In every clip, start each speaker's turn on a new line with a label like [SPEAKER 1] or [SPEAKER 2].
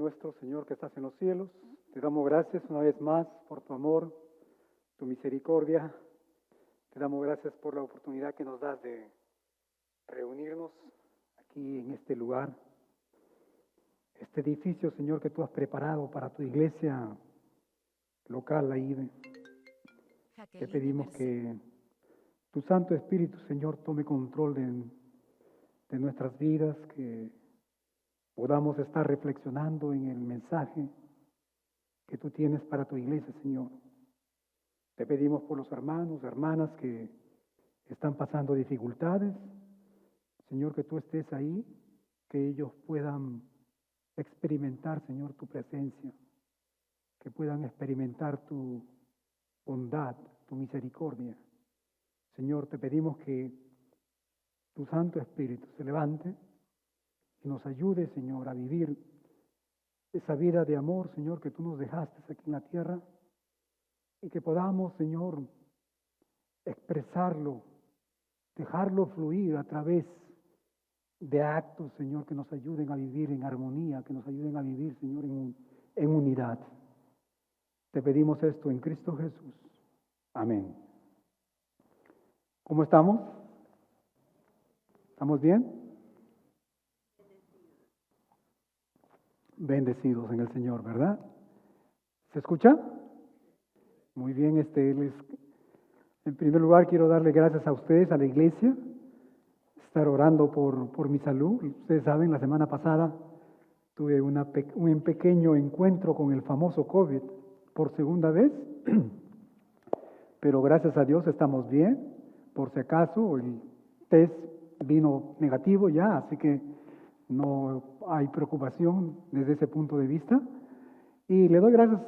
[SPEAKER 1] nuestro, Señor, que estás en los cielos. Te damos gracias una vez más por tu amor, tu misericordia. Te damos gracias por la oportunidad que nos das de reunirnos aquí en este lugar, este edificio, Señor, que tú has preparado para tu iglesia local, ahí. Te pedimos que tu Santo Espíritu, Señor, tome control de nuestras vidas, que podamos estar reflexionando en el mensaje que tú tienes para tu iglesia, Señor. Te pedimos por los hermanos, hermanas que están pasando dificultades, Señor, que tú estés ahí, que ellos puedan experimentar, Señor, tu presencia, que puedan experimentar tu bondad, tu misericordia. Señor, te pedimos que tu Santo Espíritu se levante y nos ayude, Señor, a vivir esa vida de amor, Señor, que tú nos dejaste aquí en la tierra, y que podamos, Señor, expresarlo, dejarlo fluir a través de actos, Señor, que nos ayuden a vivir en armonía, que nos ayuden a vivir, Señor, en unidad. Te pedimos esto en Cristo Jesús. Amén. ¿Cómo estamos? ¿Estamos bien? Bendecidos en el Señor, ¿verdad? ¿Se escucha? Muy bien, en primer lugar quiero darle gracias a ustedes, a la iglesia, estar orando por mi salud. Ustedes saben, la semana pasada tuve un pequeño encuentro con el famoso COVID por segunda vez, pero gracias a Dios estamos bien. Por si acaso, el test vino negativo ya, así que no hay preocupación desde ese punto de vista. Y le doy gracias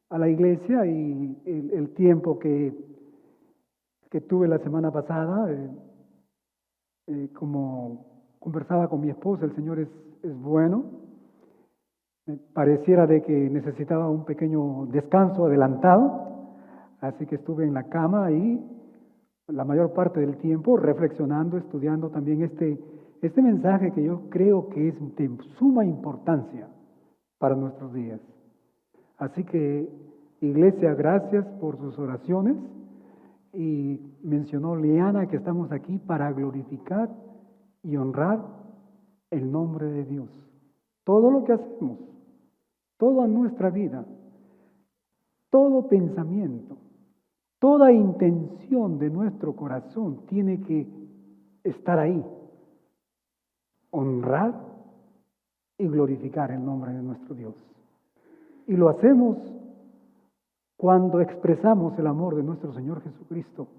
[SPEAKER 1] a la iglesia y el tiempo que tuve la semana pasada, como conversaba con mi esposa, el Señor es bueno. Pareciera de que necesitaba un pequeño descanso adelantado, así que estuve en la cama ahí la mayor parte del tiempo reflexionando, estudiando también este mensaje que yo creo que es de suma importancia para nuestros días. Así que, iglesia, gracias por sus oraciones. Y mencionó Liana que estamos aquí para glorificar y honrar el nombre de Dios. Todo lo que hacemos, toda nuestra vida, todo pensamiento, toda intención de nuestro corazón tiene que estar ahí. Honrar y glorificar el nombre de nuestro Dios. Y lo hacemos cuando expresamos el amor de nuestro Señor Jesucristo.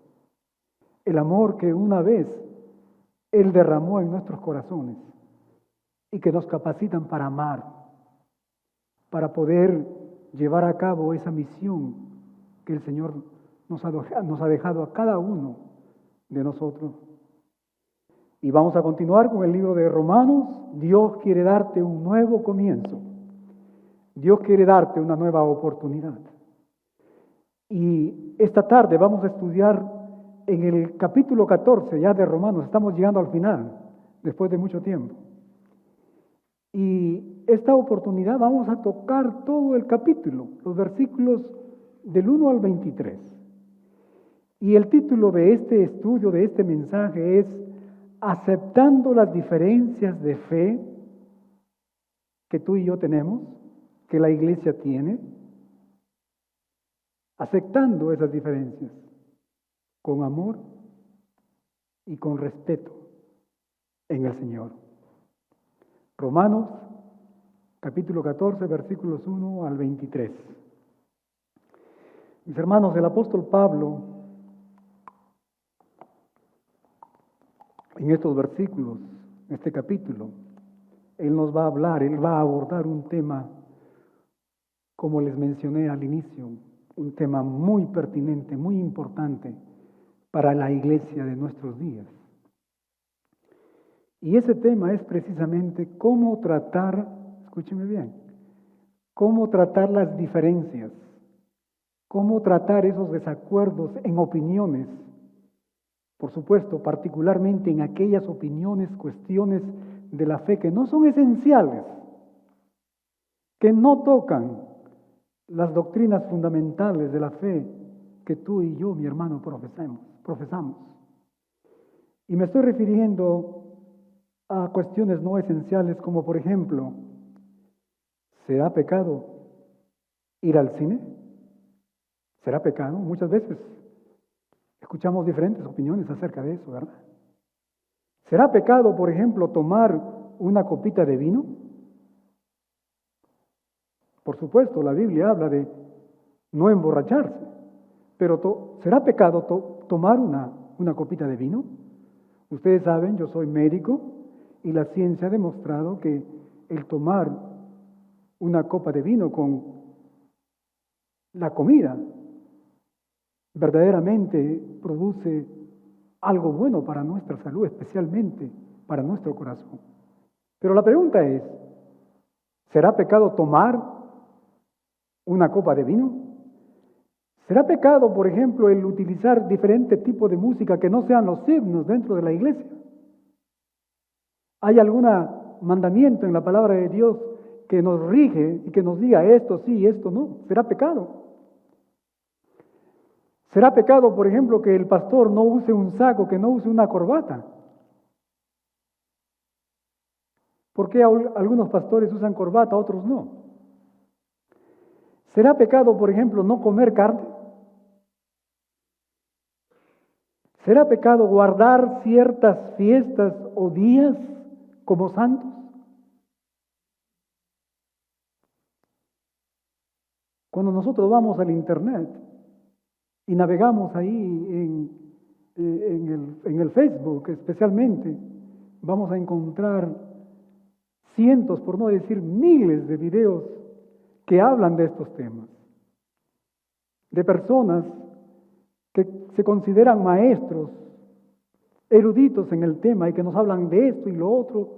[SPEAKER 1] El amor que una vez Él derramó en nuestros corazones y que nos capacitan para amar, para poder llevar a cabo esa misión que el Señor nos ha dejado a cada uno de nosotros. Y vamos a continuar con el libro de Romanos. Dios quiere darte un nuevo comienzo. Dios quiere darte una nueva oportunidad. Y esta tarde vamos a estudiar en el capítulo 14 ya de Romanos. Estamos llegando al final, después de mucho tiempo. Y esta oportunidad vamos a tocar todo el capítulo, los versículos del 1 al 23. Y el título de este estudio, de este mensaje es Aceptando las diferencias de fe que tú y yo tenemos, que la iglesia tiene, aceptando esas diferencias con amor y con respeto en el Señor. Romanos capítulo 14, versículos 1 al 23. Mis hermanos, el apóstol Pablo, en estos versículos, en este capítulo, él nos va a hablar, él va a abordar un tema, como les mencioné al inicio, un tema muy pertinente, muy importante para la iglesia de nuestros días. Y ese tema es precisamente cómo tratar, escúcheme bien, cómo tratar las diferencias, cómo tratar esos desacuerdos en opiniones, por supuesto, particularmente en aquellas opiniones, cuestiones de la fe que no son esenciales, que no tocan las doctrinas fundamentales de la fe que tú y yo, mi hermano, profesamos. Y me estoy refiriendo a cuestiones no esenciales como, por ejemplo, ¿será pecado ir al cine? ¿Será pecado? Muchas veces escuchamos diferentes opiniones acerca de eso, ¿verdad? ¿Será pecado, por ejemplo, tomar una copita de vino? Por supuesto, la Biblia habla de no emborracharse, pero ¿será pecado tomar una copita de vino? Ustedes saben, yo soy médico y la ciencia ha demostrado que el tomar una copa de vino con la comida verdaderamente produce algo bueno para nuestra salud, especialmente para nuestro corazón. Pero la pregunta es, ¿será pecado tomar una copa de vino? ¿Será pecado, por ejemplo, el utilizar diferentes tipos de música que no sean los himnos dentro de la iglesia? ¿Hay algún mandamiento en la palabra de Dios que nos rige y que nos diga esto sí y esto no? ¿Será pecado? ¿Será pecado, por ejemplo, que el pastor no use un saco, que no use una corbata? ¿Por qué algunos pastores usan corbata, otros no? ¿Será pecado, por ejemplo, no comer carne? ¿Será pecado guardar ciertas fiestas o días como santos? Cuando nosotros vamos al internet y navegamos ahí en el Facebook especialmente, vamos a encontrar cientos, por no decir miles de videos que hablan de estos temas, de personas que se consideran maestros, eruditos en el tema y que nos hablan de esto y lo otro.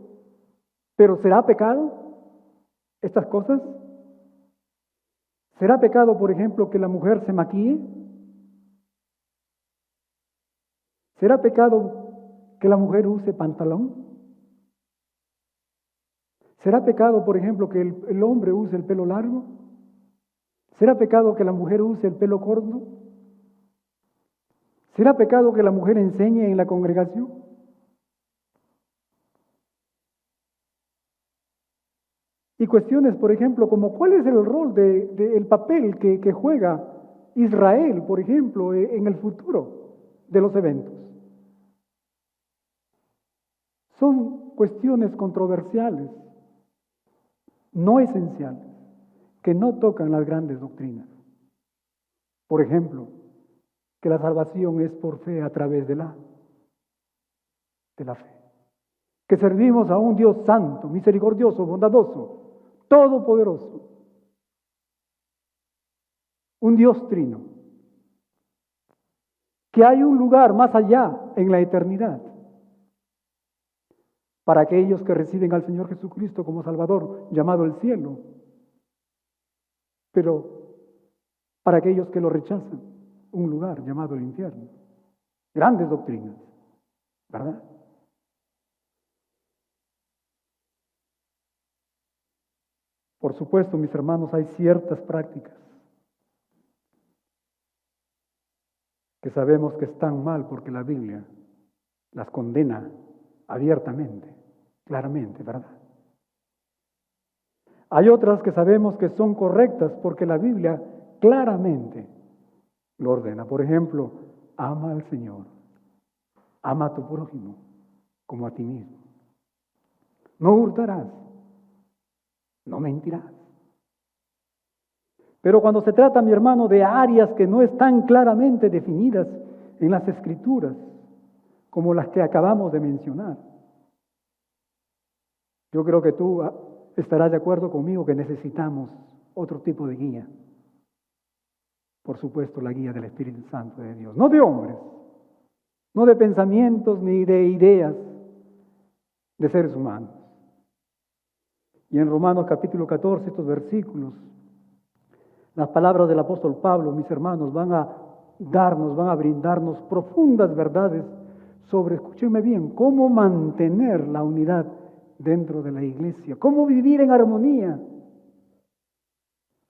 [SPEAKER 1] ¿Pero será pecado estas cosas? ¿Será pecado, por ejemplo, que la mujer se maquille? ¿Será pecado que la mujer use pantalón? ¿Será pecado, por ejemplo, que el hombre use el pelo largo? ¿Será pecado que la mujer use el pelo corto? ¿Será pecado que la mujer enseñe en la congregación? Y cuestiones, por ejemplo, como ¿cuál es el rol el papel que juega Israel, por ejemplo, en el futuro de los eventos? Son cuestiones controversiales, no esenciales, que no tocan las grandes doctrinas. Por ejemplo, que la salvación es por fe a través de la fe. Que servimos a un Dios santo, misericordioso, bondadoso, todopoderoso. Un Dios trino. Que hay un lugar más allá en la eternidad para aquellos que reciben al Señor Jesucristo como Salvador, llamado el cielo. Pero para aquellos que lo rechazan, un lugar llamado el infierno. Grandes doctrinas, ¿verdad? Por supuesto, mis hermanos, hay ciertas prácticas que sabemos que están mal porque la Biblia las condena abiertamente, claramente, ¿verdad? Hay otras que sabemos que son correctas porque la Biblia claramente lo ordena. Por ejemplo, ama al Señor, ama a tu prójimo como a ti mismo. No hurtarás, no mentirás. Pero cuando se trata, mi hermano, de áreas que no están claramente definidas en las Escrituras, como las que acabamos de mencionar, yo creo que tú estarás de acuerdo conmigo que necesitamos otro tipo de guía. Por supuesto, la guía del Espíritu Santo de Dios, no de hombres, no de pensamientos ni de ideas de seres humanos. Y en Romanos capítulo 14, estos versículos, las palabras del apóstol Pablo, mis hermanos, van a brindarnos profundas verdades sobre, escúchenme bien, cómo mantener la unidad dentro de la iglesia, cómo vivir en armonía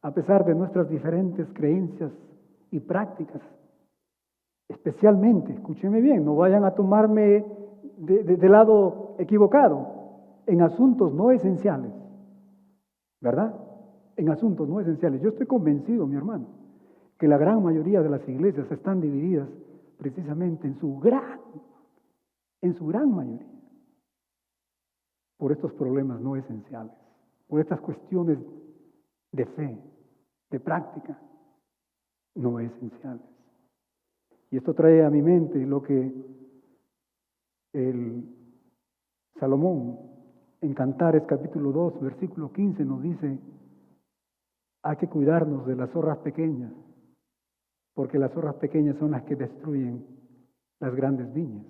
[SPEAKER 1] a pesar de nuestras diferentes creencias y prácticas. Especialmente, escúchenme bien, no vayan a tomarme de lado equivocado, en asuntos no esenciales, ¿verdad? En asuntos no esenciales. Yo estoy convencido, mi hermano, que la gran mayoría de las iglesias están divididas precisamente en su gran mayoría, por estos problemas no esenciales, por estas cuestiones de fe, de práctica, no esenciales. Y esto trae a mi mente lo que el Salomón en Cantares capítulo 2, versículo 15 nos dice: hay que cuidarnos de las zorras pequeñas, porque las zorras pequeñas son las que destruyen las grandes viñas.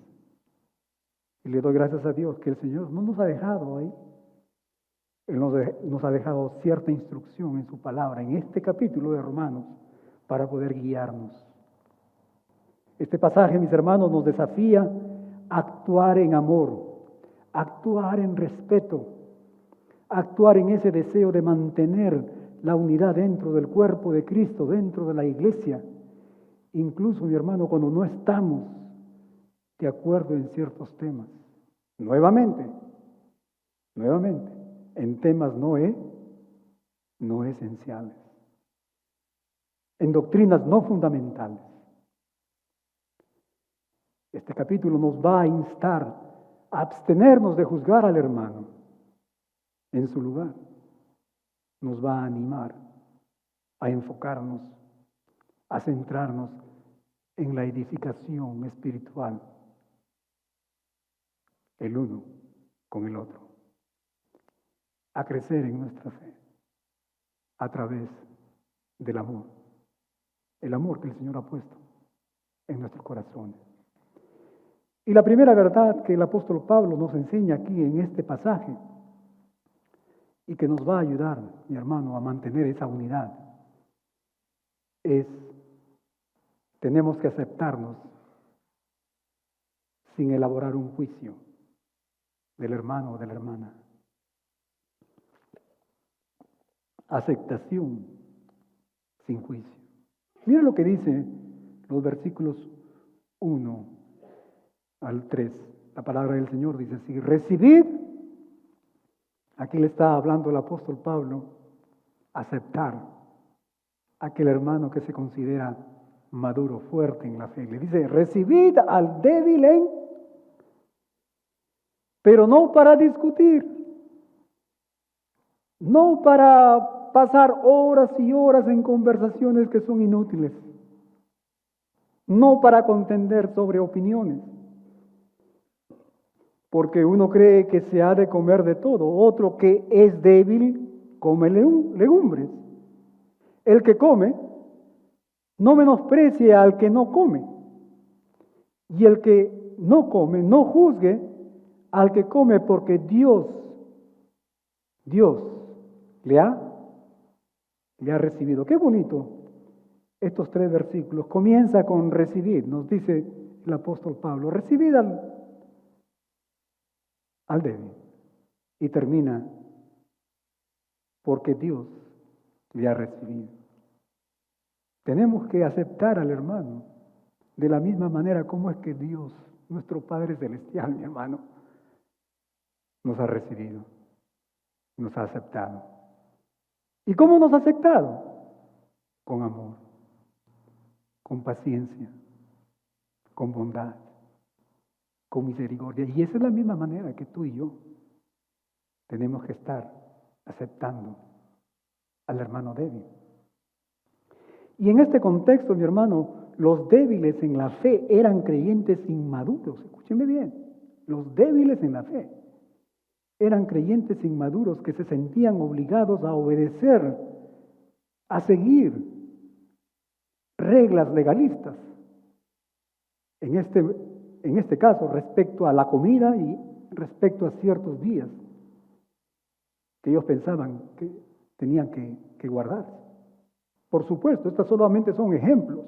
[SPEAKER 1] Y le doy gracias a Dios que el Señor no nos ha dejado ahí. Él nos ha dejado cierta instrucción en su palabra, en este capítulo de Romanos, para poder guiarnos. Este pasaje, mis hermanos, nos desafía a actuar en amor, a actuar en respeto, a actuar en ese deseo de mantener la unidad dentro del cuerpo de Cristo, dentro de la iglesia. Incluso, mi hermano, cuando no estamos de acuerdo en ciertos temas. Nuevamente, en temas no esenciales, en doctrinas no fundamentales. Este capítulo nos va a instar a abstenernos de juzgar al hermano. En su lugar, nos va a animar a enfocarnos, a centrarnos en la edificación espiritual, el uno con el otro, a crecer en nuestra fe a través del amor, el amor que el Señor ha puesto en nuestros corazones. Y la primera verdad que el apóstol Pablo nos enseña aquí en este pasaje y que nos va a ayudar, mi hermano, a mantener esa unidad es: tenemos que aceptarnos sin elaborar un juicio del hermano o de la hermana. Aceptación sin juicio. Mira lo que dice los versículos 1 al 3. La palabra del Señor dice así: recibid, aquí le está hablando el apóstol Pablo, aceptar a aquel hermano que se considera maduro, fuerte en la fe. Le dice: recibid al débil pero no para discutir, no para pasar horas y horas en conversaciones que son inútiles, no para contender sobre opiniones, porque uno cree que se ha de comer de todo, otro que es débil come legumbres. El que come no menosprecie al que no come, y el que no come no juzgue al que come, porque Dios le ha recibido. Qué bonito estos 3 versículos. Comienza con recibir, nos dice el apóstol Pablo: recibid al débil, y termina: porque Dios le ha recibido. Tenemos que aceptar al hermano de la misma manera como es que Dios, nuestro Padre Celestial, mi hermano, nos ha recibido, nos ha aceptado. ¿Y cómo nos ha aceptado? Con amor, con paciencia, con bondad, con misericordia. Y esa es la misma manera que tú y yo tenemos que estar aceptando al hermano débil. Y en este contexto, mi hermano, los débiles en la fe eran creyentes inmaduros. Escúcheme bien, los débiles en la fe eran creyentes inmaduros que se sentían obligados a obedecer, a seguir reglas legalistas. En este caso, respecto a la comida y respecto a ciertos días que ellos pensaban que tenían que guardar. Por supuesto, estas solamente son ejemplos.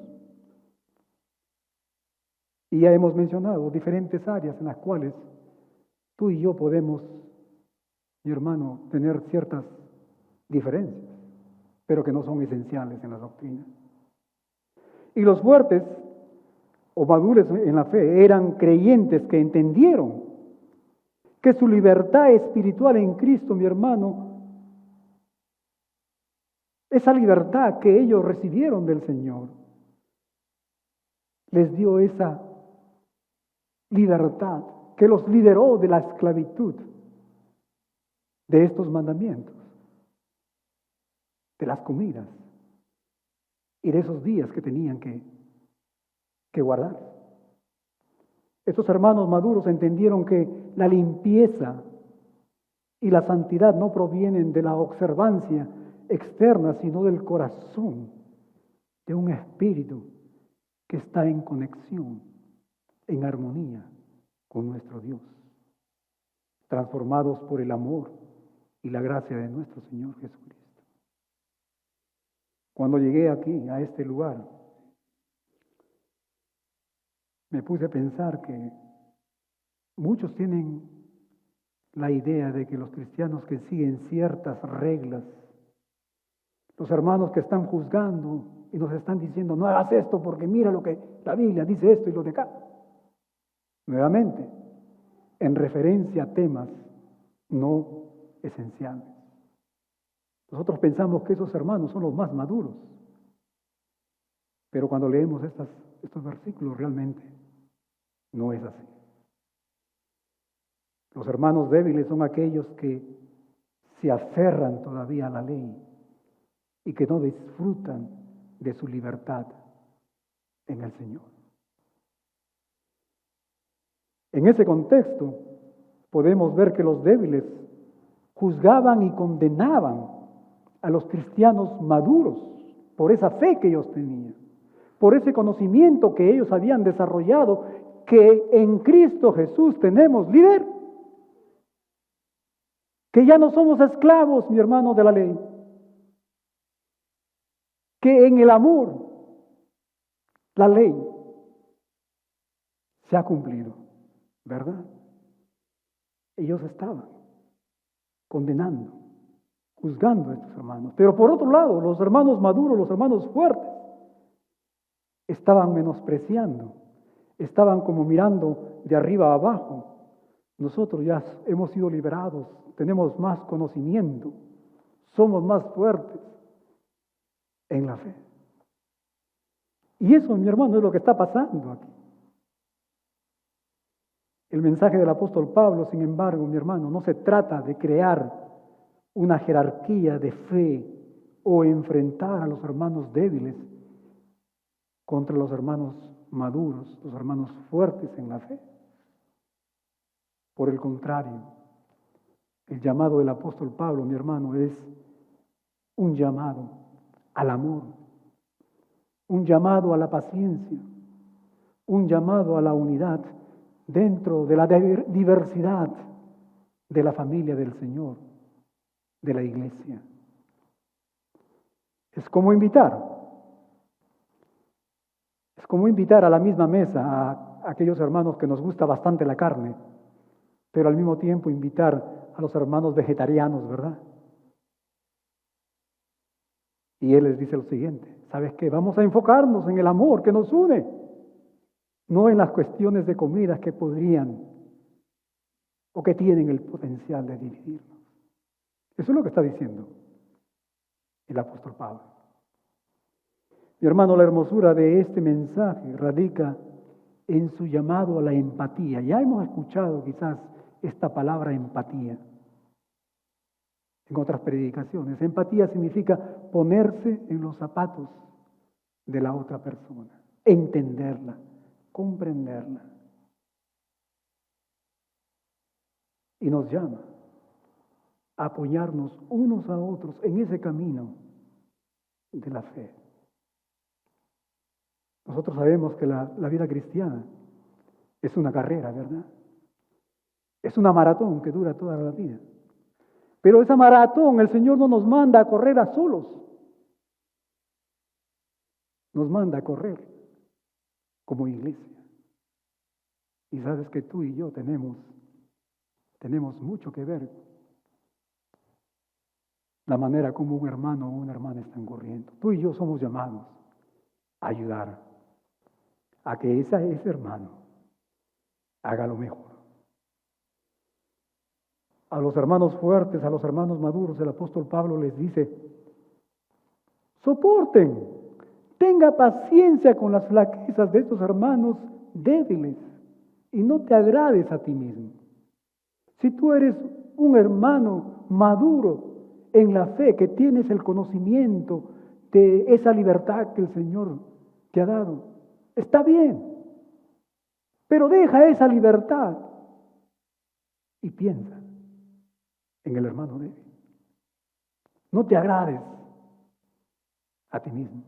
[SPEAKER 1] Y ya hemos mencionado diferentes áreas en las cuales tú y yo podemos, mi hermano, tener ciertas diferencias. pero que no son esenciales en la doctrina. Y los fuertes o maduros en la fe eran creyentes que entendieron que su libertad espiritual en Cristo, mi hermano, esa libertad que ellos recibieron del Señor, les dio esa libertad que los liberó de la esclavitud de estos mandamientos, de las comidas y de esos días que tenían que guardar. Estos hermanos maduros entendieron que la limpieza y la santidad no provienen de la observancia externa, sino del corazón de un espíritu que está en conexión, en armonía con nuestro Dios, transformados por el amor y la gracia de nuestro Señor Jesucristo. Cuando llegué aquí, a este lugar, me puse a pensar que muchos tienen la idea de que los cristianos que siguen ciertas reglas, los hermanos que están juzgando y nos están diciendo, no hagas esto porque mira lo que la Biblia dice esto y lo de acá. Nuevamente, en referencia a temas no esenciales. Nosotros pensamos que esos hermanos son los más maduros, pero cuando leemos estos versículos realmente no es así. Los hermanos débiles son aquellos que se aferran todavía a la ley y que no disfrutan de su libertad en el Señor. En ese contexto podemos ver que los débiles juzgaban y condenaban a los cristianos maduros por esa fe que ellos tenían, por ese conocimiento que ellos habían desarrollado, que en Cristo Jesús tenemos libre, que ya no somos esclavos, mi hermano, de la ley, que en el amor la ley se ha cumplido, ¿verdad? Ellos estaban condenando, juzgando a estos hermanos. Pero por otro lado, los hermanos maduros, los hermanos fuertes, estaban menospreciando, estaban como mirando de arriba a abajo. Nosotros ya hemos sido liberados, tenemos más conocimiento, somos más fuertes en la fe. Y eso, mi hermano, es lo que está pasando aquí. El mensaje del apóstol Pablo, sin embargo, mi hermano, no se trata de crear una jerarquía de fe o enfrentar a los hermanos débiles contra los hermanos maduros, los hermanos fuertes en la fe. Por el contrario, el llamado del apóstol Pablo, mi hermano, es un llamado al amor, un llamado a la paciencia, un llamado a la unidad dentro de la diversidad de la familia del Señor, de la iglesia. Es como invitar a la misma mesa a aquellos hermanos que nos gusta bastante la carne, pero al mismo tiempo invitar a los hermanos vegetarianos, ¿verdad? Y él les dice lo siguiente: ¿sabes qué? Vamos a enfocarnos en el amor que nos une, no en las cuestiones de comidas que podrían o que tienen el potencial de dividirnos. Eso es lo que está diciendo el apóstol Pablo. Mi hermano, la hermosura de este mensaje radica en su llamado a la empatía. Ya hemos escuchado quizás esta palabra empatía en otras predicaciones. Empatía significa ponerse en los zapatos de la otra persona, entenderla, comprenderla. Y nos llama a apoyarnos unos a otros en ese camino de la fe. Nosotros sabemos que la vida cristiana es una carrera, ¿verdad? Es una maratón que dura toda la vida. Pero esa maratón el Señor no nos manda a correr a solos. Nos manda a correr como iglesia. Y sabes que tú y yo tenemos mucho que ver la manera como un hermano o una hermana están corriendo. Tú y yo somos llamados a ayudar a que ese hermano haga lo mejor. A los hermanos fuertes, a los hermanos maduros, el apóstol Pablo les dice: soporten, tenga paciencia con las flaquezas de estos hermanos débiles y no te agrades a ti mismo. Si tú eres un hermano maduro en la fe, que tienes el conocimiento de esa libertad que el Señor te ha dado, está bien, pero deja esa libertad y piensa en el hermano débil. No te agrades a ti mismo.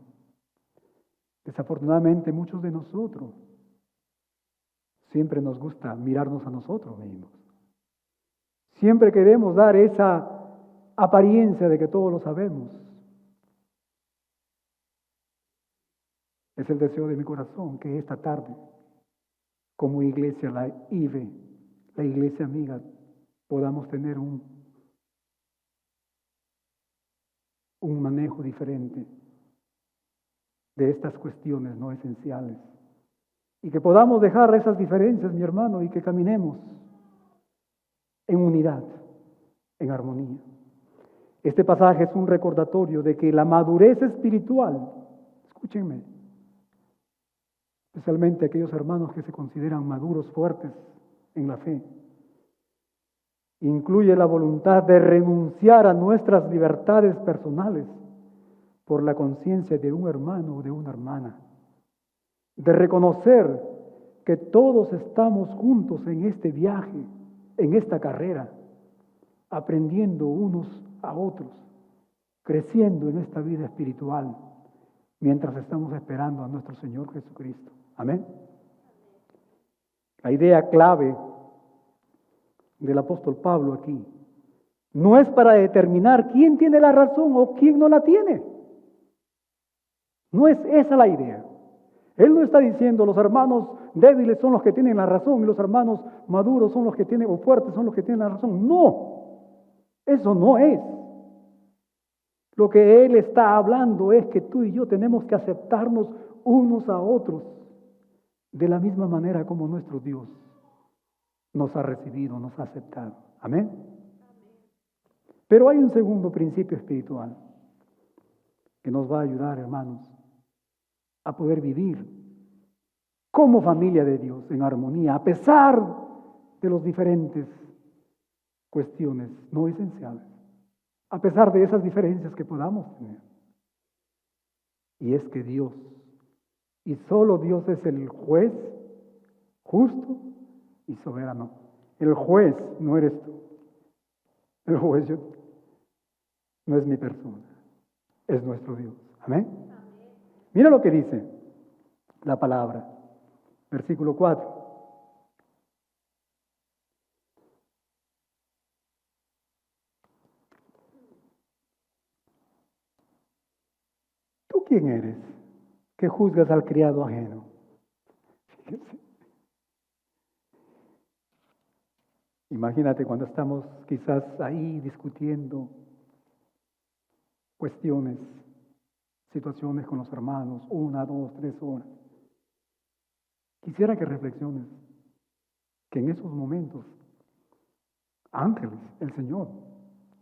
[SPEAKER 1] Desafortunadamente, muchos de nosotros siempre nos gusta mirarnos a nosotros mismos. Siempre queremos dar esa apariencia de que todo lo sabemos. Es el deseo de mi corazón que esta tarde, como iglesia, la IVE, la iglesia amiga, podamos tener un manejo diferente de estas cuestiones no esenciales. Y que podamos dejar esas diferencias, mi hermano, y que caminemos en unidad, en armonía. Este pasaje es un recordatorio de que la madurez espiritual, escúchenme, especialmente aquellos hermanos que se consideran maduros, fuertes en la fe, incluye la voluntad de renunciar a nuestras libertades personales por la conciencia de un hermano o de una hermana, de reconocer que todos estamos juntos en este viaje, en esta carrera, aprendiendo unos a otros, creciendo en esta vida espiritual, mientras estamos esperando a nuestro Señor Jesucristo. Amén. La idea clave del apóstol Pablo aquí no es para determinar quién tiene la razón o quién no la tiene. No es esa la idea. Él no está diciendo los hermanos débiles son los que tienen la razón y los hermanos maduros son los que tienen, o fuertes son los que tienen la razón. No, eso no es. Lo que él está hablando es que tú y yo tenemos que aceptarnos unos a otros de la misma manera como nuestro Dios nos ha recibido, nos ha aceptado. Amén. Pero hay un segundo principio espiritual que nos va a ayudar, hermanos, a poder vivir como familia de Dios en armonía, a pesar de las diferentes cuestiones no esenciales, a pesar de esas diferencias que podamos tener. Y es que Dios, y solo Dios, es el juez justo y soberano. El juez no eres tú. El juez no es mi persona, es nuestro Dios. Amén. Mira lo que dice la palabra, versículo 4. ¿Tú quién eres que juzgas al criado ajeno? Fíjense. Imagínate cuando estamos quizás ahí discutiendo cuestiones, situaciones con los hermanos, 1, 2, 3 horas. Quisiera que reflexiones que en esos momentos ángeles, el Señor,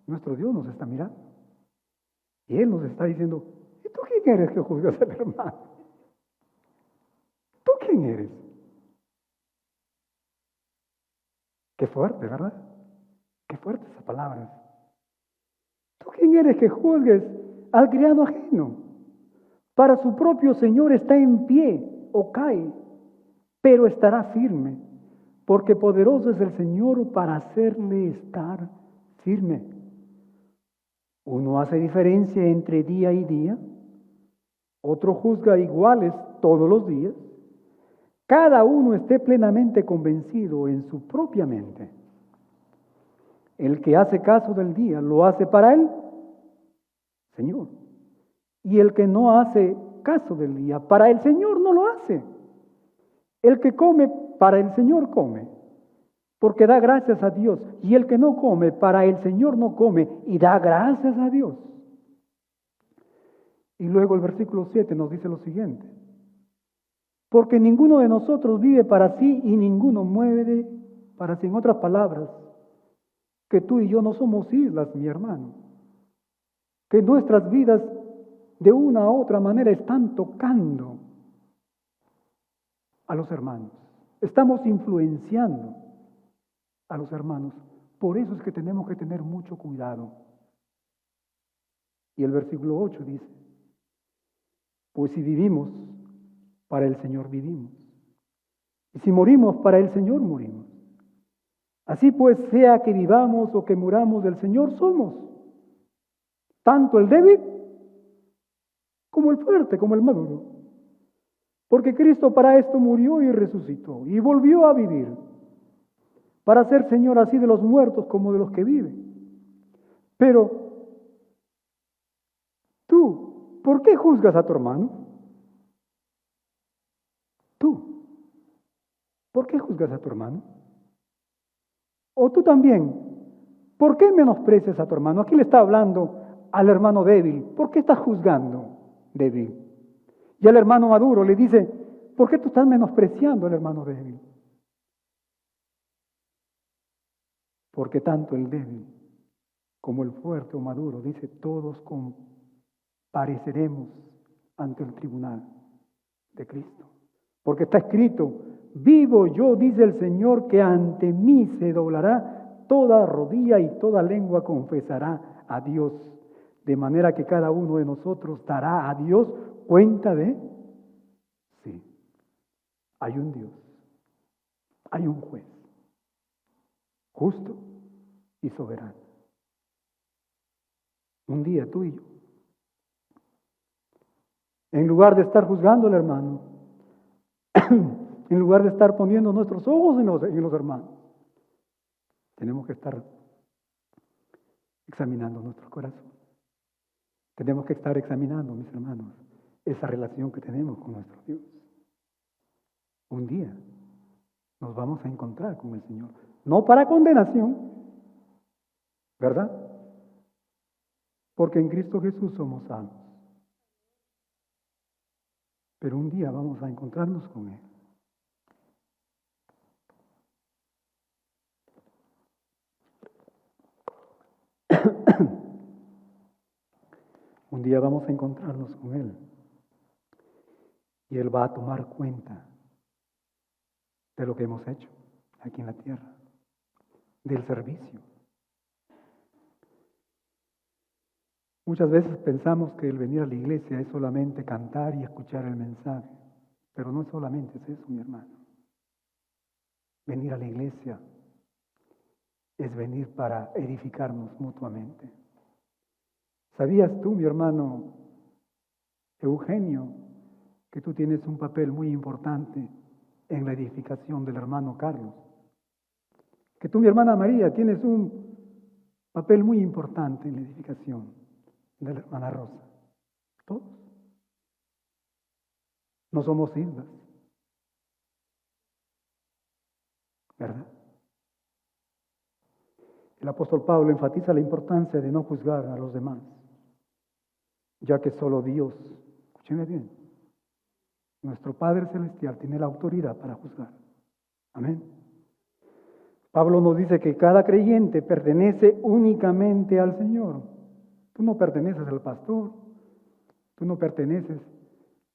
[SPEAKER 1] nuestro Dios, nos está mirando. Y Él nos está diciendo: ¿y tú quién eres que juzgas al hermano? ¿Tú quién eres? Qué fuerte, ¿verdad? Qué fuerte esas palabras. ¿Tú quién eres que juzgues al criado ajeno? Para su propio Señor está en pie o cae, pero estará firme, porque poderoso es el Señor para hacerle estar firme. Uno hace diferencia entre día y día, otro juzga iguales todos los días. Cada uno esté plenamente convencido en su propia mente. El que hace caso del día lo hace para él, Señor. Y el que no hace caso del día, para el Señor no lo hace. El que come, para el Señor come, porque da gracias a Dios. Y el que no come, para el Señor no come y da gracias a Dios. Y luego el versículo 7 nos dice lo siguiente: porque ninguno de nosotros vive para sí y ninguno muere para sí. En otras palabras, que tú y yo no somos islas, mi hermano. Que nuestras vidas de una u otra manera están tocando a los hermanos. Estamos influenciando a los hermanos. Por eso es que tenemos que tener mucho cuidado. Y el versículo 8 dice: pues si vivimos, para el Señor vivimos. Y si morimos, para el Señor morimos. Así pues, sea que vivamos o que muramos, del Señor somos. Tanto el débil como el fuerte, como el maduro. Porque Cristo para esto murió y resucitó y volvió a vivir, para ser Señor así de los muertos como de los que viven. Pero tú, ¿por qué juzgas a tu hermano? Tú, ¿por qué juzgas a tu hermano? O tú también, ¿por qué menosprecias a tu hermano? Aquí le está hablando al hermano débil. ¿Por qué estás juzgando débil? Y al hermano maduro le dice: ¿por qué tú estás menospreciando al hermano débil? Porque tanto el débil como el fuerte o maduro, dice, todos compareceremos ante el tribunal de Cristo. Porque está escrito: vivo yo, dice el Señor, que ante mí se doblará toda rodilla y toda lengua confesará a Dios. De manera que cada uno de nosotros dará a Dios cuenta de... Sí, hay un Dios, hay un juez, justo y soberano. Un día tú y yo, en lugar de estar juzgando al hermano, en lugar de estar poniendo nuestros ojos en los hermanos, tenemos que estar examinando nuestro corazón. Tenemos que estar examinando, mis hermanos, esa relación que tenemos con nuestro Dios. Un día nos vamos a encontrar con el Señor, no para condenación, ¿verdad? Porque en Cristo Jesús somos salvos. Pero un día vamos a encontrarnos con Él. Un día vamos a encontrarnos con Él. Y Él va a tomar cuenta de lo que hemos hecho aquí en la tierra, del servicio. Muchas veces pensamos que el venir a la iglesia es solamente cantar y escuchar el mensaje, pero no solamente es eso, mi hermano. Venir a la iglesia es venir para edificarnos mutuamente. ¿Sabías tú, mi hermano Eugenio, que tú tienes un papel muy importante en la edificación del hermano Carlos? Que tú, mi hermana María, tienes un papel muy importante en la edificación de la hermana Rosa. Todos. No somos islas, ¿verdad? El apóstol Pablo enfatiza la importancia de no juzgar a los demás, ya que solo Dios, escúcheme bien, nuestro Padre Celestial tiene la autoridad para juzgar. Amén. Pablo nos dice que cada creyente pertenece únicamente al Señor. Tú no perteneces al pastor, tú no perteneces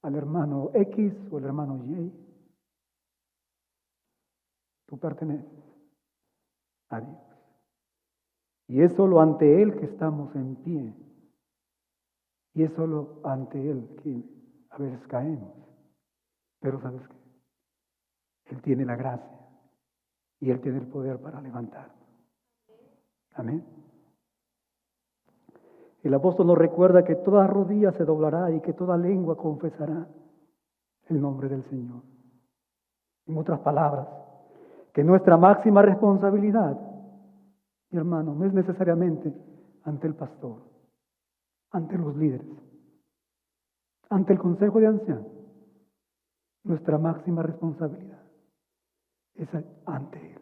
[SPEAKER 1] al hermano X o al hermano Y. Tú perteneces a Dios. Y es solo ante Él que estamos en pie. Y es solo ante Él que a veces caemos. Pero ¿sabes qué? Él tiene la gracia y Él tiene el poder para levantarnos. Amén. El apóstol nos recuerda que toda rodilla se doblará y que toda lengua confesará el nombre del Señor. En otras palabras, que nuestra máxima responsabilidad, mi hermano, no es necesariamente ante el pastor, ante los líderes, ante el consejo de ancianos. Nuestra máxima responsabilidad es ante Él.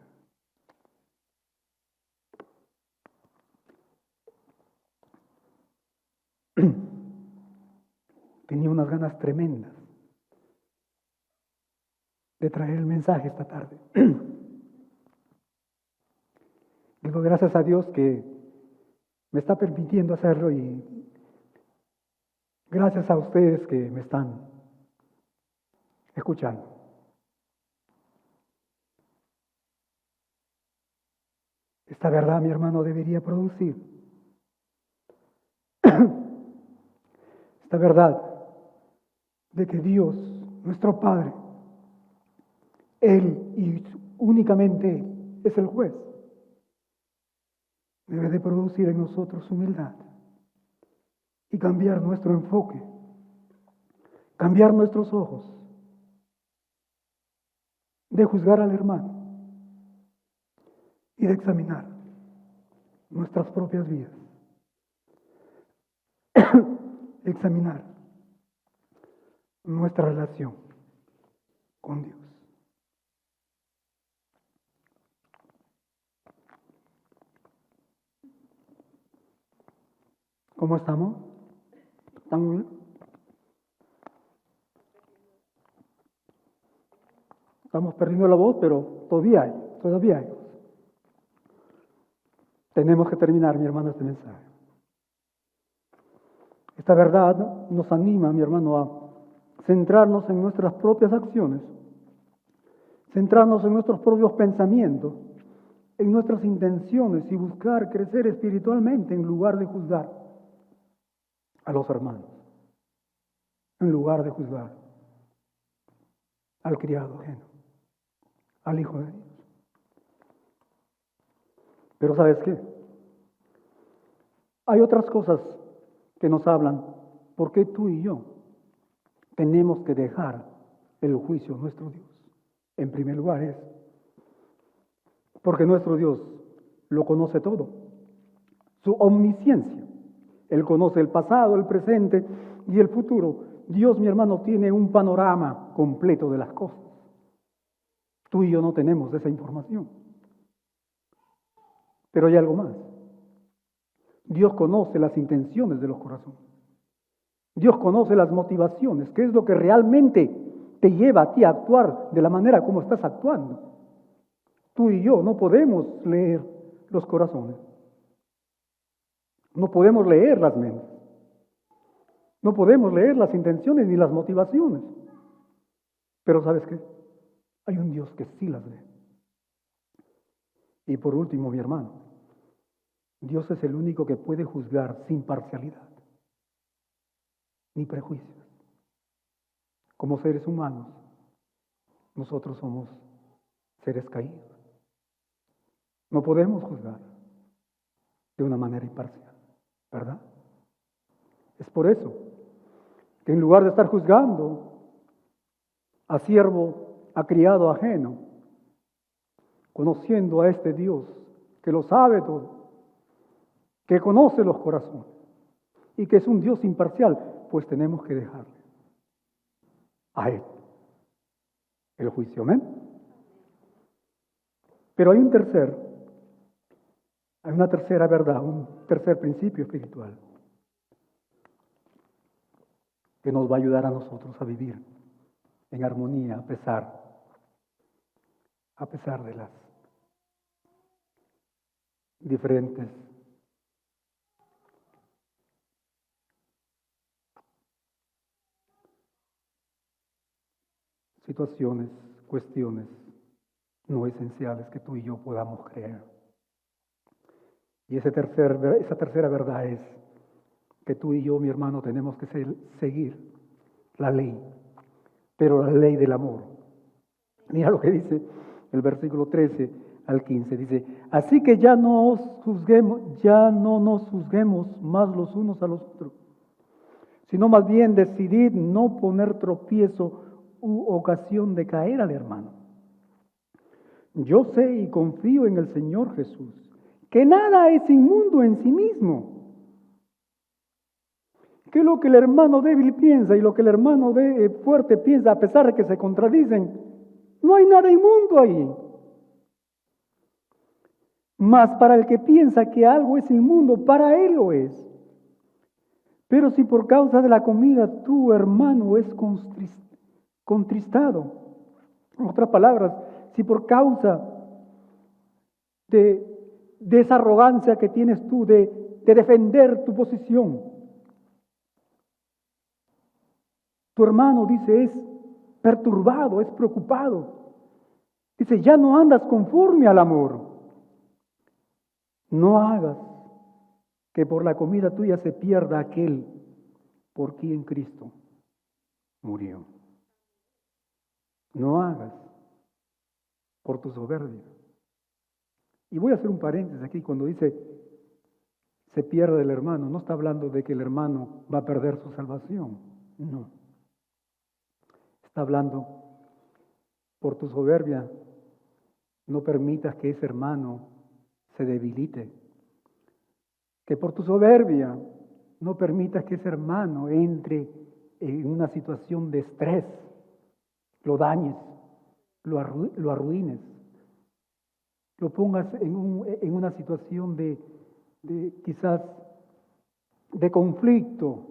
[SPEAKER 1] tenía unas ganas tremendas de traer el mensaje esta tarde. Digo, gracias a Dios que me está permitiendo hacerlo y gracias a ustedes que me están escuchando. Esta verdad, mi hermano, debería producir. Esta verdad de que Dios, nuestro Padre, Él y únicamente Él es el juez, debe de producir en nosotros humildad y cambiar nuestro enfoque, cambiar nuestros ojos, de juzgar al hermano y de examinar nuestras propias vidas, examinar nuestra relación con Dios. ¿Cómo estamos? ¿Estamos bien? Estamos perdiendo la voz, pero todavía hay. Tenemos que terminar, mi hermano, este mensaje. Esta verdad nos anima, mi hermano, a centrarnos en nuestras propias acciones, centrarnos en nuestros propios pensamientos, en nuestras intenciones y buscar crecer espiritualmente en lugar de juzgar a los hermanos, en lugar de juzgar al criado ajeno, al Hijo de Dios. Pero ¿sabes qué? Hay otras cosas que nos hablan por qué tú y yo tenemos que dejar el juicio a nuestro Dios. En primer lugar es porque nuestro Dios lo conoce todo, su omnisciencia. Él conoce el pasado, el presente y el futuro. Dios, mi hermano, tiene un panorama completo de las cosas. Tú y yo no tenemos esa información. Pero hay algo más. Dios conoce las intenciones de los corazones. Dios conoce las motivaciones, qué es lo que realmente te lleva a ti a actuar de la manera como estás actuando. Tú y yo no podemos leer los corazones. No podemos leer las mentes. No podemos leer las intenciones ni las motivaciones. Pero ¿sabes qué? Hay un Dios que sí las lee. Y por último, mi hermano, Dios es el único que puede juzgar sin parcialidad ni prejuicios. Como seres humanos, nosotros somos seres caídos. No podemos juzgar de una manera imparcial, ¿verdad? Es por eso que en lugar de estar juzgando a siervo, a criado ajeno, conociendo a este Dios que lo sabe todo, que conoce los corazones y que es un Dios imparcial, pues tenemos que dejarle a Él el juicio, ¿amén? Pero hay una tercera verdad, un tercer principio espiritual que nos va a ayudar a nosotros a vivir en armonía a pesar de las diferentes situaciones, cuestiones no esenciales que tú y yo podamos creer. Y esa tercera verdad es que tú y yo, mi hermano, tenemos que seguir la ley, pero la ley del amor. Mira lo que dice el versículo 13 al 15, dice: así que ya no nos juzguemos más los unos a los otros, sino más bien decidid no poner tropiezo u ocasión de caer al hermano. Yo sé y confío en el Señor Jesús, que nada es inmundo en sí mismo, que lo que el hermano débil piensa y lo que el hermano fuerte piensa, a pesar de que se contradicen, no hay nada inmundo ahí. Mas para el que piensa que algo es inmundo, para él lo es. Pero si por causa de la comida tu hermano es contristado, en otras palabras, si por causa de esa arrogancia que tienes tú de defender tu posición, tu hermano, dice, es perturbado, es preocupado, dice, ya no andas conforme al amor, no hagas que por la comida tuya se pierda aquel por quien Cristo murió. No hagas por tu soberbia. Y voy a hacer un paréntesis aquí cuando dice se pierde el hermano. No está hablando de que el hermano va a perder su salvación. No. Está hablando por tu soberbia. No permitas que ese hermano se debilite. Que por tu soberbia no permitas que ese hermano entre en una situación de estrés, lo dañes, lo arruines, lo pongas en una situación de quizás de conflicto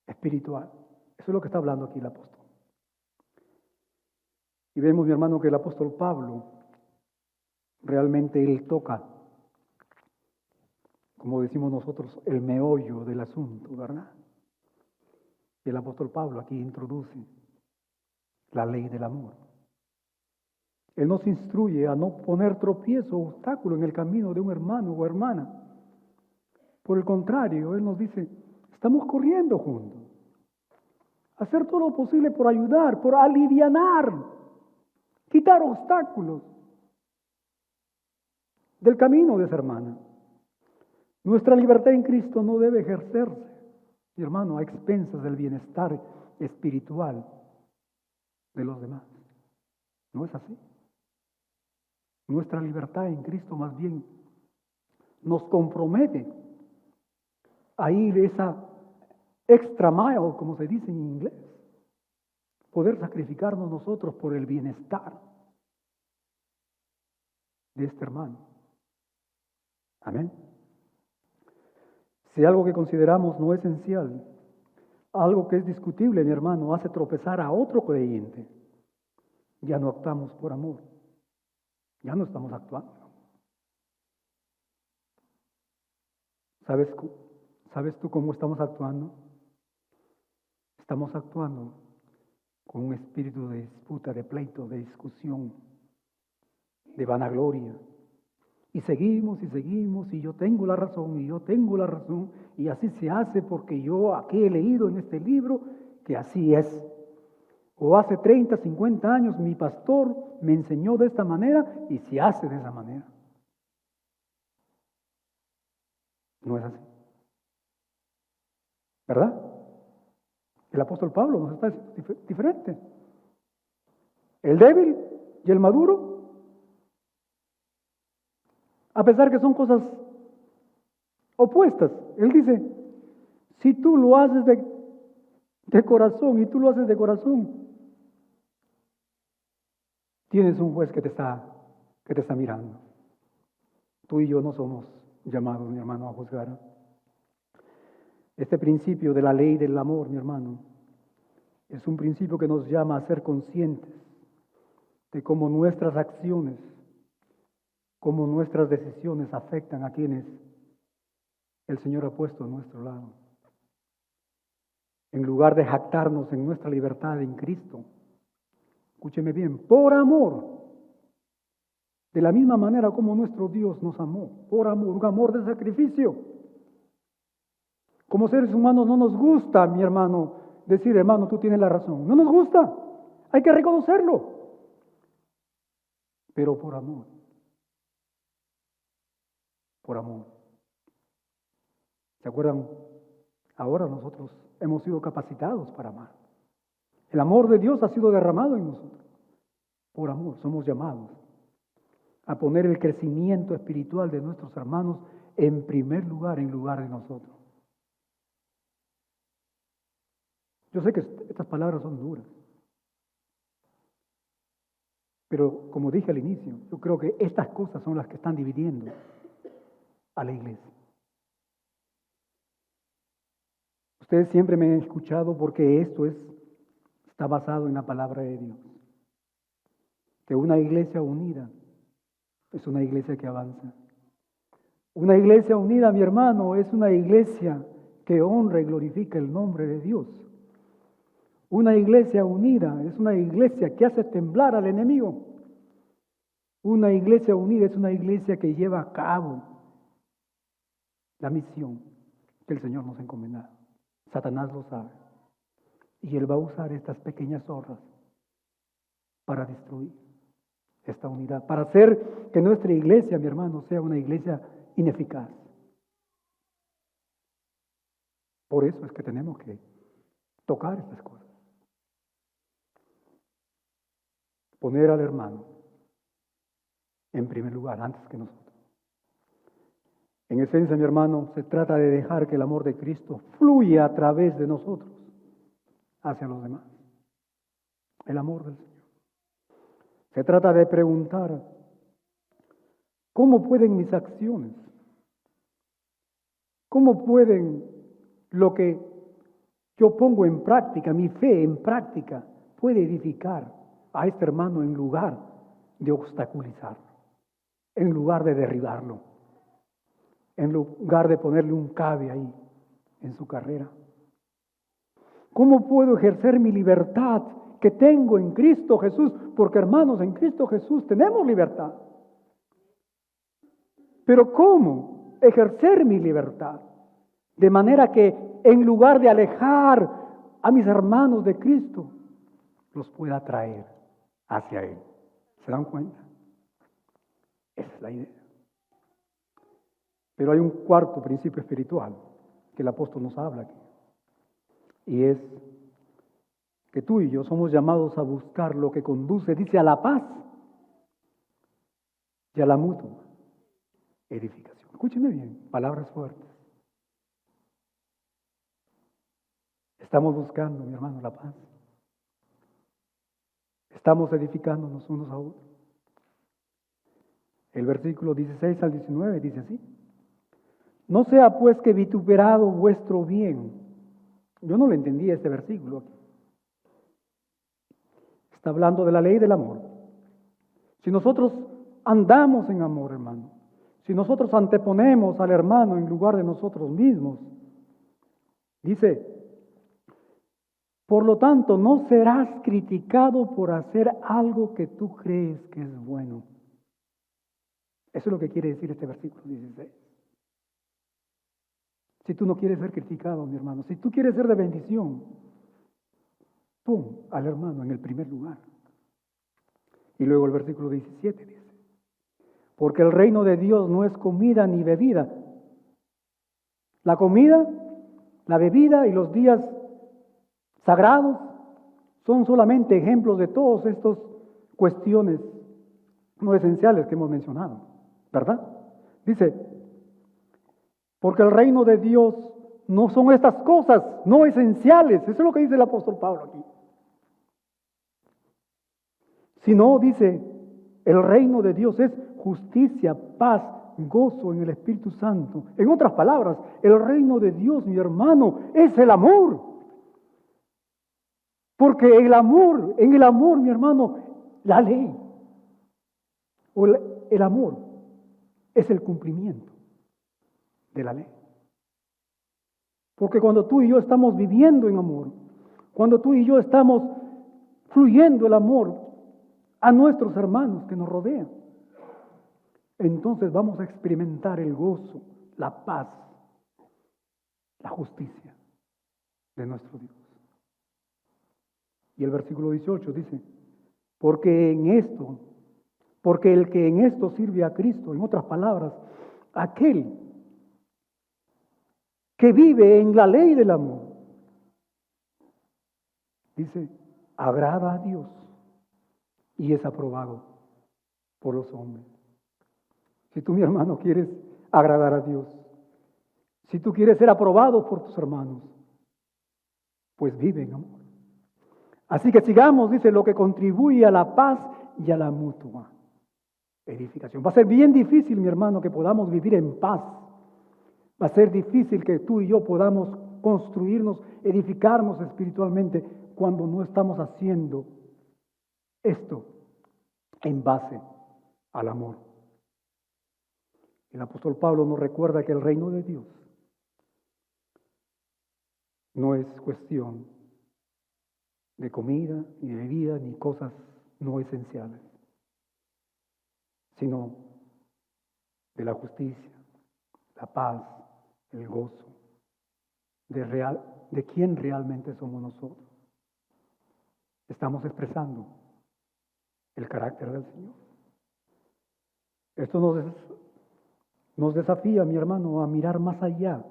[SPEAKER 1] espiritual. Eso es lo que está hablando aquí el apóstol. Y vemos, mi hermano, que el apóstol Pablo realmente él toca, como decimos nosotros, el meollo del asunto, ¿verdad? Y el apóstol Pablo aquí introduce la ley del amor. Él nos instruye a no poner tropiezo o obstáculo en el camino de un hermano o hermana. Por el contrario, Él nos dice, estamos corriendo juntos. Hacer todo lo posible por ayudar, por alivianar, quitar obstáculos del camino de esa hermana. Nuestra libertad en Cristo no debe ejercerse, mi hermano, a expensas del bienestar espiritual de los demás. No es así. Nuestra libertad en Cristo más bien nos compromete a ir esa extra mile, como se dice en inglés, poder sacrificarnos nosotros por el bienestar de este hermano. Amén. Si algo que consideramos no esencial, algo que es discutible, mi hermano, hace tropezar a otro creyente, ya no actuamos por amor. Ya no estamos actuando. ¿Sabes tú cómo estamos actuando? Estamos actuando con un espíritu de disputa, de pleito, de discusión, de vanagloria. Y seguimos, y yo tengo la razón, y así se hace porque yo aquí he leído en este libro que así es. O hace 30, 50 años mi pastor me enseñó de esta manera y se hace de esa manera. No es así. ¿Verdad? El apóstol Pablo nos está diciendo diferente. El débil y el maduro, a pesar que son cosas opuestas, él dice, si tú lo haces de corazón y tú lo haces de corazón, tienes un juez que te está mirando. Tú y yo no somos llamados, mi hermano, a juzgar. Este principio de la ley del amor, mi hermano, es un principio que nos llama a ser conscientes de cómo nuestras acciones, cómo nuestras decisiones afectan a quienes el Señor ha puesto a nuestro lado. En lugar de jactarnos en nuestra libertad en Cristo, escúcheme bien, por amor, de la misma manera como nuestro Dios nos amó, por amor, un amor de sacrificio. Como seres humanos no nos gusta, mi hermano, decir, hermano, tú tienes la razón. No nos gusta, hay que reconocerlo, pero por amor. Por amor. ¿Se acuerdan? Ahora nosotros hemos sido capacitados para amar. El amor de Dios ha sido derramado en nosotros. Por amor somos llamados a poner el crecimiento espiritual de nuestros hermanos en primer lugar, en lugar de nosotros. Yo sé que estas palabras son duras, pero como dije al inicio, yo creo que estas cosas son las que están dividiendo a la iglesia. Ustedes siempre me han escuchado porque está basado en la palabra de Dios. Que una iglesia unida es una iglesia que avanza. Una iglesia unida, mi hermano, es una iglesia que honra y glorifica el nombre de Dios. Una iglesia unida es una iglesia que hace temblar al enemigo. Una iglesia unida es una iglesia que lleva a cabo la misión que el Señor nos ha encomendado. Satanás lo sabe. Y él va a usar estas pequeñas zorras para destruir esta unidad, para hacer que nuestra iglesia, mi hermano, sea una iglesia ineficaz. Por eso es que tenemos que tocar estas cosas. Poner al hermano en primer lugar, antes que nosotros. En esencia, mi hermano, se trata de dejar que el amor de Cristo fluya a través de nosotros hacia los demás. El amor del Señor. Se trata de preguntar, ¿cómo pueden mis acciones? ¿Cómo pueden lo que yo pongo en práctica, mi fe en práctica, puede edificar a este hermano en lugar de obstaculizarlo, en lugar de derribarlo, en lugar de ponerle un cabe ahí en su carrera? ¿Cómo puedo ejercer mi libertad que tengo en Cristo Jesús? Porque, hermanos, en Cristo Jesús tenemos libertad. Pero ¿cómo ejercer mi libertad? De manera que en lugar de alejar a mis hermanos de Cristo, los pueda traer hacia Él. ¿Se dan cuenta? Esa es la idea. Pero hay un cuarto principio espiritual que el apóstol nos habla aquí. Y es que tú y yo somos llamados a buscar lo que conduce, dice, a la paz y a la mutua edificación. Escúcheme bien, palabras fuertes. Estamos buscando, mi hermano, la paz. Estamos edificándonos unos a otros. El versículo 16 al 19 dice así: no sea pues que vituperado vuestro bien. Yo no le entendía este versículo aquí. Está hablando de la ley del amor. Si nosotros andamos en amor, hermano, si nosotros anteponemos al hermano en lugar de nosotros mismos, dice, por lo tanto, no serás criticado por hacer algo que tú crees que es bueno. Eso es lo que quiere decir este versículo 16. Si tú no quieres ser criticado, mi hermano, si tú quieres ser de bendición, pon al hermano en el primer lugar. Y luego el versículo 17 dice, porque el reino de Dios no es comida ni bebida. La comida, la bebida y los días sagrados son solamente ejemplos de todas estas cuestiones no esenciales que hemos mencionado, ¿verdad? Dice, porque el reino de Dios no son estas cosas no esenciales. Eso es lo que dice el apóstol Pablo aquí. Sino, dice, el reino de Dios es justicia, paz, gozo en el Espíritu Santo. En otras palabras, el reino de Dios, mi hermano, es el amor. Porque en el amor, mi hermano, la ley, o el amor, es el cumplimiento de la ley. Porque cuando tú y yo estamos viviendo en amor, cuando tú y yo estamos fluyendo el amor a nuestros hermanos que nos rodean, entonces vamos a experimentar el gozo, la paz, la justicia de nuestro Dios. Y el versículo 18 dice, porque el que en esto sirve a Cristo, en otras palabras, aquel que vive en la ley del amor, dice, agrada a Dios y es aprobado por los hombres. Si tú, mi hermano, quieres agradar a Dios, si tú quieres ser aprobado por tus hermanos, pues vive en amor. Así que sigamos, dice, lo que contribuye a la paz y a la mutua edificación. Va a ser bien difícil, mi hermano, que podamos vivir en paz. Va a ser difícil que tú y yo podamos construirnos, edificarnos espiritualmente cuando no estamos haciendo esto en base al amor. El apóstol Pablo nos recuerda que el reino de Dios no es cuestión de comida, ni de bebida, ni cosas no esenciales, sino de la justicia, la paz, el gozo, de quién realmente somos nosotros. Estamos expresando el carácter del Señor. Esto nos desafía, mi hermano, a mirar más allá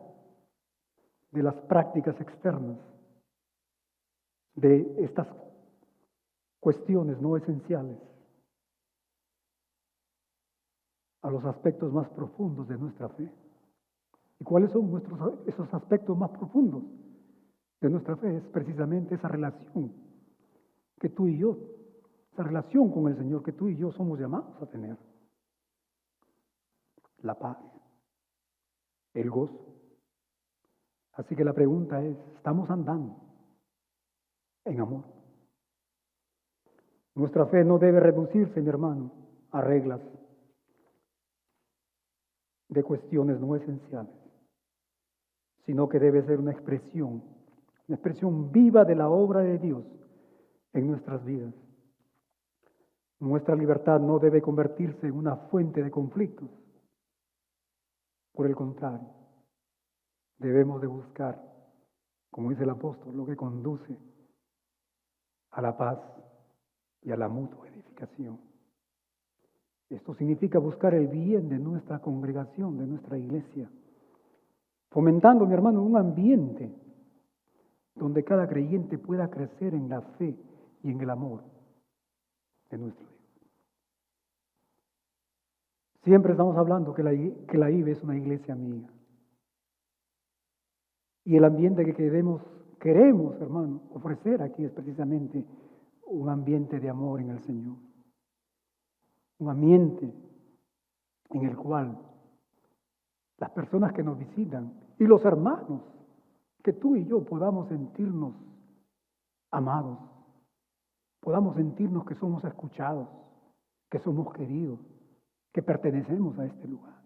[SPEAKER 1] de las prácticas externas, de estas cuestiones no esenciales, a los aspectos más profundos de nuestra fe. ¿Y cuáles son esos aspectos más profundos de nuestra fe? Es precisamente esa relación que tú y yo, esa relación con el Señor que tú y yo somos llamados a tener. La paz, el gozo. Así que la pregunta es, ¿estamos andando en amor? Nuestra fe no debe reducirse, mi hermano, a reglas de cuestiones no esenciales, sino que debe ser una expresión viva de la obra de Dios en nuestras vidas. Nuestra libertad no debe convertirse en una fuente de conflictos. Por el contrario, debemos de buscar, como dice el apóstol, lo que conduce a la paz y a la mutua edificación. Esto significa buscar el bien de nuestra congregación, de nuestra iglesia, fomentando, mi hermano, un ambiente donde cada creyente pueda crecer en la fe y en el amor de nuestro Dios. Siempre estamos hablando que la IBE es una iglesia amiga. Y el ambiente que queremos, hermano, ofrecer aquí es precisamente un ambiente de amor en el Señor. Un ambiente en el cual las personas que nos visitan y los hermanos, que tú y yo podamos sentirnos amados, podamos sentirnos que somos escuchados, que somos queridos, que pertenecemos a este lugar.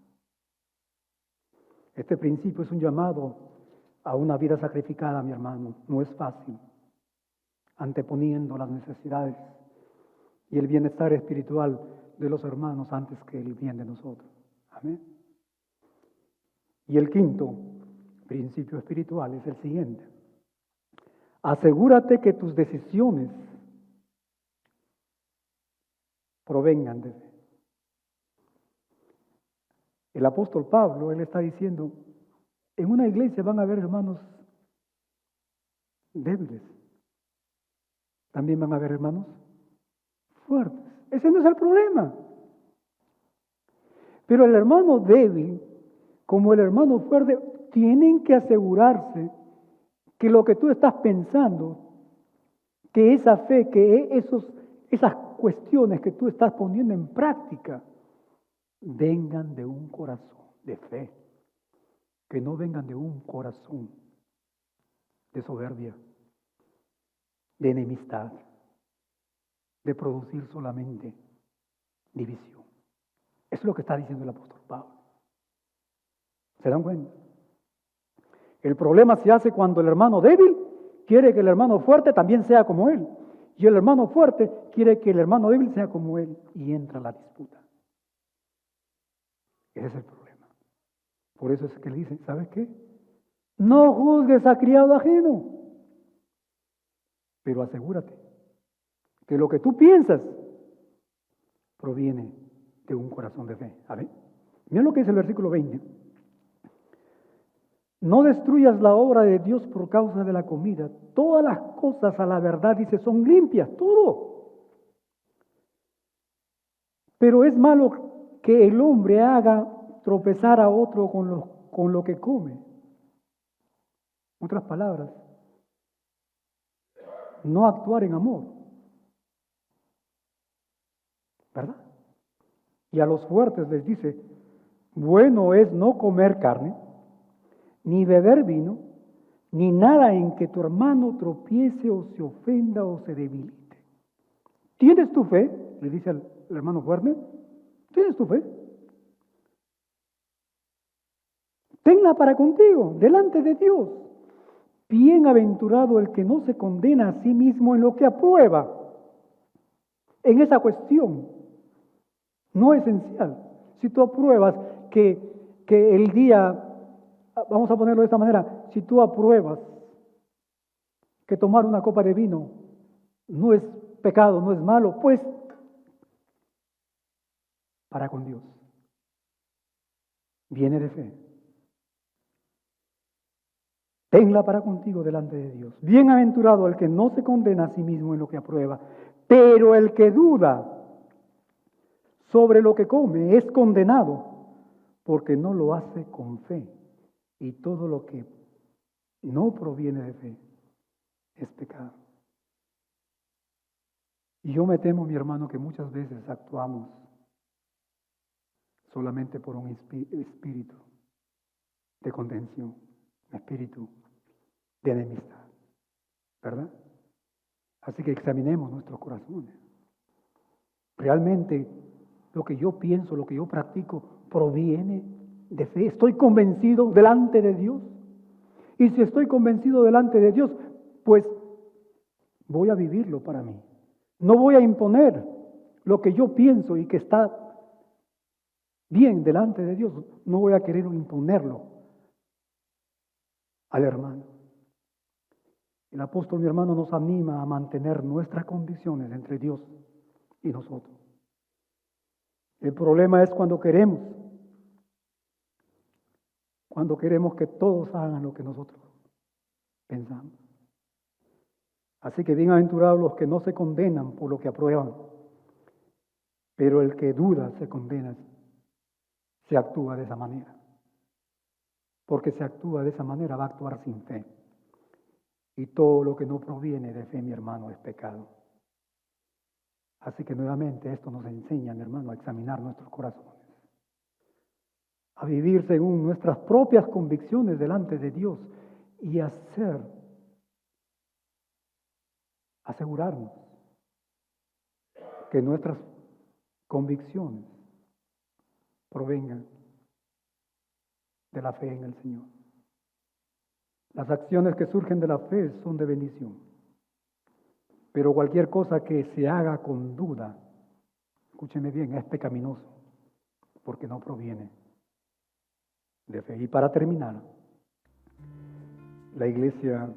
[SPEAKER 1] Este principio es un llamado a una vida sacrificada, mi hermano. No es fácil, anteponiendo las necesidades y el bienestar espiritual de los hermanos antes que el bien de nosotros. Amén. Y el quinto principio espiritual es el siguiente. Asegúrate que tus decisiones provengan de fe. El apóstol Pablo, él está diciendo, en una iglesia van a haber hermanos débiles. También van a haber hermanos fuertes. Ese no es el problema. Pero el hermano débil, como el hermano fuerte, tienen que asegurarse que lo que tú estás pensando, que esa fe, que esas cuestiones que tú estás poniendo en práctica, vengan de un corazón de fe, que no vengan de un corazón de soberbia, de enemistad, de producir solamente división. Eso es lo que está diciendo el apóstol Pablo. ¿Se dan cuenta? El problema se hace cuando el hermano débil quiere que el hermano fuerte también sea como él. Y el hermano fuerte quiere que el hermano débil sea como él. Y entra la disputa. Ese es el problema. Por eso es que le dice, ¿sabes qué? No juzgues a criado ajeno. Pero asegúrate que lo que tú piensas proviene de un corazón de fe. A ver, miren lo que dice el versículo 20. No destruyas la obra de Dios por causa de la comida. Todas las cosas, a la verdad, dice, son limpias, todo. Pero es malo que el hombre haga tropezar a otro con lo que come. En otras palabras, no actuar en amor. ¿Verdad? Y a los fuertes les dice, bueno es no comer carne, ni beber vino, ni nada en que tu hermano tropiece o se ofenda o se debilite. ¿Tienes tu fe? Le dice al hermano fuerte. ¿Tienes tu fe? Tenla para contigo, delante de Dios. Bienaventurado el que no se condena a sí mismo en lo que aprueba. En esa cuestión no esencial. Si tú apruebas que el día, vamos a ponerlo de esta manera, si tú apruebas que tomar una copa de vino no es pecado, no es malo, pues para con Dios. Viene de fe. Tenla para contigo delante de Dios. Bienaventurado el que no se condena a sí mismo en lo que aprueba, pero el que duda sobre lo que come es condenado, porque no lo hace con fe. Y todo lo que no proviene de fe es pecado. Y yo me temo, mi hermano, que muchas veces actuamos solamente por un espíritu de contención, un espíritu de enemistad, ¿verdad? Así que examinemos nuestros corazones. Realmente lo que yo pienso, lo que yo practico, proviene de fe. Estoy convencido delante de Dios. Y si estoy convencido delante de Dios, pues voy a vivirlo para mí. No voy a imponer lo que yo pienso y que está bien delante de Dios. No voy a querer imponerlo al hermano. El apóstol, mi hermano, nos anima a mantener nuestras convicciones entre Dios y nosotros. El problema es cuando queremos que todos hagan lo que nosotros pensamos. Así que bienaventurados los que no se condenan por lo que aprueban, pero el que duda se condena, se actúa de esa manera. Porque se actúa de esa manera, va a actuar sin fe. Y todo lo que no proviene de fe, mi hermano, es pecado. Así que nuevamente esto nos enseña, mi hermano, a examinar nuestros corazones, a vivir según nuestras propias convicciones delante de Dios y asegurarnos que nuestras convicciones provengan de la fe en el Señor. Las acciones que surgen de la fe son de bendición, pero cualquier cosa que se haga con duda, escúcheme bien, es pecaminoso, porque no proviene de fe. Y para terminar, la iglesia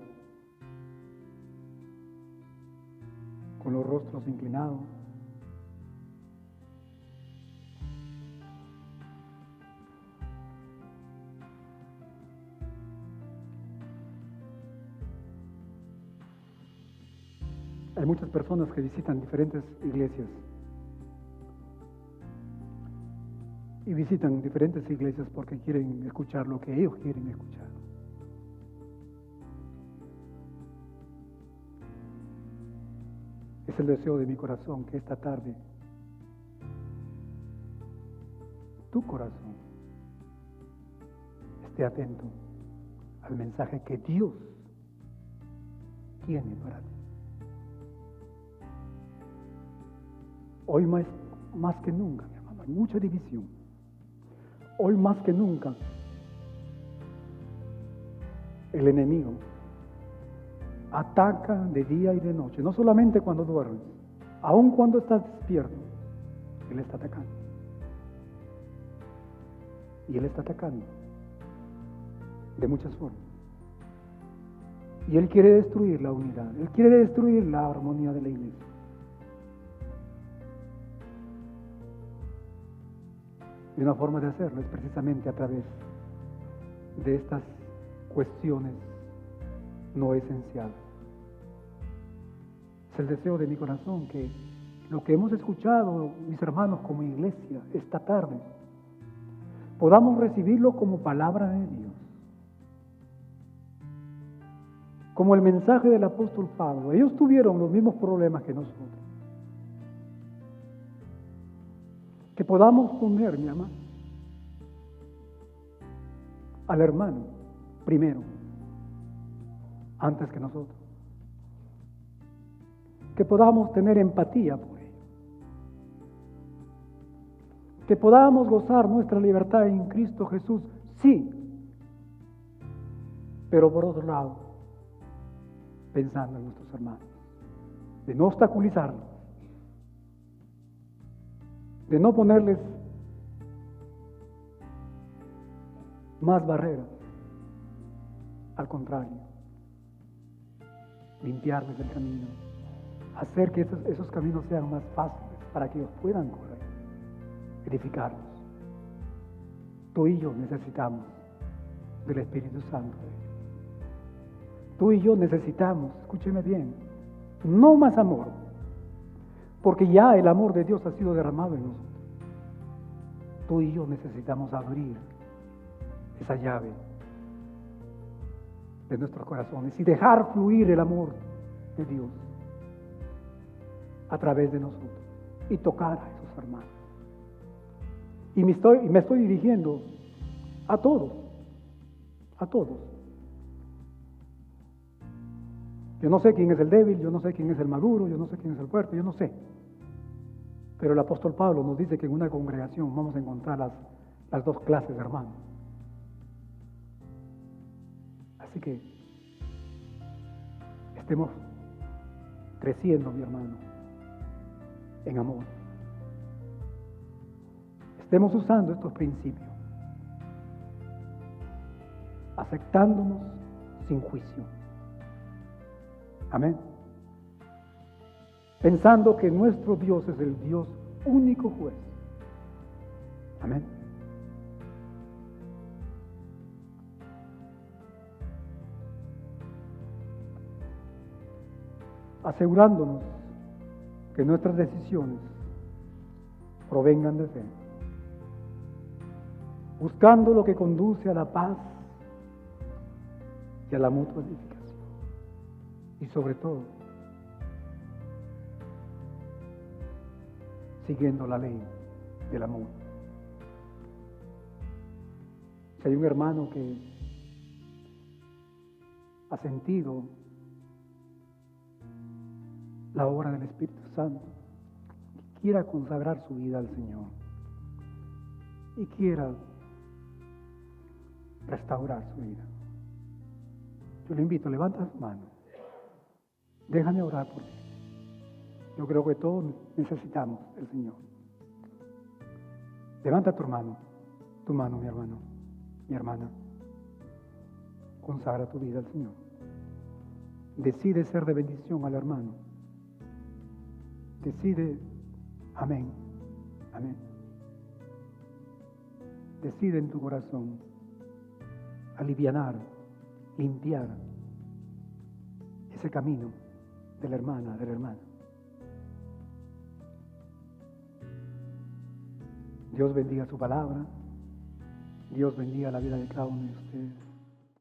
[SPEAKER 1] con los rostros inclinados, hay muchas personas que visitan diferentes iglesias y visitan diferentes iglesias porque quieren escuchar lo que ellos quieren escuchar. Es el deseo de mi corazón que esta tarde tu corazón esté atento al mensaje que Dios tiene para ti. Hoy más que nunca, mi hermano, hay mucha división. Hoy más que nunca, el enemigo ataca de día y de noche, no solamente cuando duermes, aun cuando estás despierto, Él está atacando. Y Él está atacando de muchas formas. Y Él quiere destruir la unidad, Él quiere destruir la armonía de la iglesia. Y una forma de hacerlo es precisamente a través de estas cuestiones no esenciales. Es el deseo de mi corazón que lo que hemos escuchado, mis hermanos, como iglesia, esta tarde, podamos recibirlo como palabra de Dios. Como el mensaje del apóstol Pablo. Ellos tuvieron los mismos problemas que nosotros. Que podamos poner, mi amado, al hermano primero antes que nosotros. Que podamos tener empatía por ellos. Que podamos gozar nuestra libertad en Cristo Jesús, sí. Pero por otro lado, pensando en nuestros hermanos, de no obstaculizarlos, de no ponerles más barreras, al contrario, limpiarles el camino, hacer que esos caminos sean más fáciles para que ellos puedan correr, edificarlos. Tú y yo necesitamos del Espíritu Santo. Tú y yo necesitamos, escúcheme bien, no más amor, porque ya el amor de Dios ha sido derramado en nosotros. Tú y yo necesitamos abrir esa llave de nuestros corazones y dejar fluir el amor de Dios a través de nosotros y tocar a esos hermanos. Y me estoy dirigiendo a todos, a todos. Yo no sé quién es el débil, yo no sé quién es el maduro, yo no sé quién es el fuerte, yo no sé. Pero el apóstol Pablo nos dice que en una congregación vamos a encontrar las dos clases de hermanos. Así que estemos creciendo, mi hermano, en amor. Estemos usando estos principios, aceptándonos sin juicio. Amén. Pensando que nuestro Dios es el Dios único juez. Amén. Asegurándonos que nuestras decisiones provengan de fe. Buscando lo que conduce a la paz y a la mutua edificación. Y sobre todo, siguiendo la ley del amor. Si hay un hermano que ha sentido la obra del Espíritu Santo, que quiera consagrar su vida al Señor y quiera restaurar su vida, yo le invito, levanta su mano, déjame orar por ti. Yo creo que todos necesitamos del Señor. Levanta tu mano, mi hermano, mi hermana. Consagra tu vida al Señor. Decide ser de bendición al hermano. Decide, amén, amén. Decide en tu corazón alivianar, limpiar ese camino de la hermana, del hermano. Dios bendiga su palabra. Dios bendiga la vida de cada uno de ustedes.